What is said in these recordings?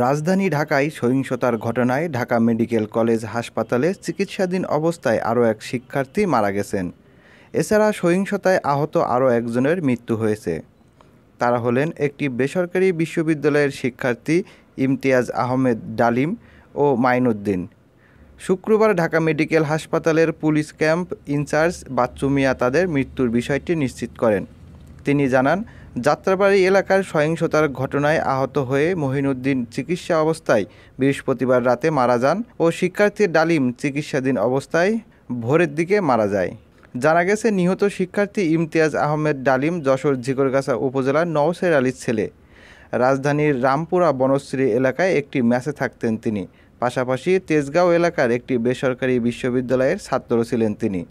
রাজধানী ঢাকায় সহিংসতার ঘটনায় ঢাকা মেডিকেল কলেজ হাসপাতালে চিকিৎসাধীন অবস্থায় আরও এক শিক্ষার্থী মারা গেছেন। এছাড়া সহিংসতায় আহত আরও একজনের মৃত্যু হয়েছে। তারা হলেন একটি বেসরকারি বিশ্ববিদ্যালয়ের শিক্ষার্থী ইমতিয়াজ আহমেদ ডালিম ও মাইনুদ্দিন। শুক্রবার ঢাকা মেডিকেল হাসপাতালের পুলিশ ক্যাম্প ইনচার্জ বাচ্চু মিয়া তাদের মৃত্যুর বিষয়টি নিশ্চিত করেন। তিনি জানান, যাত্রাবাড়ী এলাকার সহিংসতার ঘটনায় আহত হয়ে মহিনুদ্দিন চিকিৎসা অবস্থায় বৃহস্পতিবার রাতে মারা যান ও শিক্ষার্থী ডালিম চিকিৎসাধীন অবস্থায় ভোরের দিকে মারা যায়। জানা গেছে, নিহত শিক্ষার্থী ইমতিয়াজ আহমেদ ডালিম যশোর ঝিকরগাছা উপজেলার নওশের আলীর ছেলে। রাজধানীর রামপুরা বনশ্রী এলাকায় একটি ম্যাচে থাকতেন তিনি। পাশাপাশি তেজগাঁও এলাকার একটি বেসরকারি বিশ্ববিদ্যালয়ের ছাত্রও ছিলেন তিনি।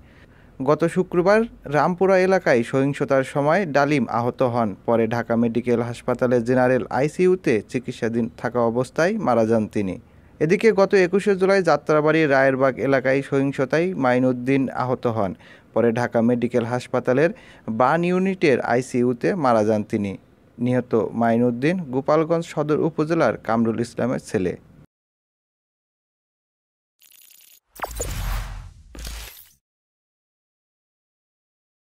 গত শুক্রবার রামপুরা এলাকায় সহিংসতার সময় ডালিম আহত হন। পরে ঢাকা মেডিকেল হাসপাতালে জেনারেল আইসিইউতে চিকিৎসাধীন থাকা অবস্থায় মারা যান তিনি। এদিকে গত 21শে জুলাই যাত্রাবাড়ির রায়েরবাগ এলাকায় সহিংসতায় মাইনুদ্দিন আহত হন। পরে ঢাকা মেডিকেল হাসপাতালের বার্ন ইউনিটের আইসিইউতে মারা যান তিনি। নিহত মাইনুদ্দিন গোপালগঞ্জ সদর উপজেলার কামরুল ইসলামের ছেলে।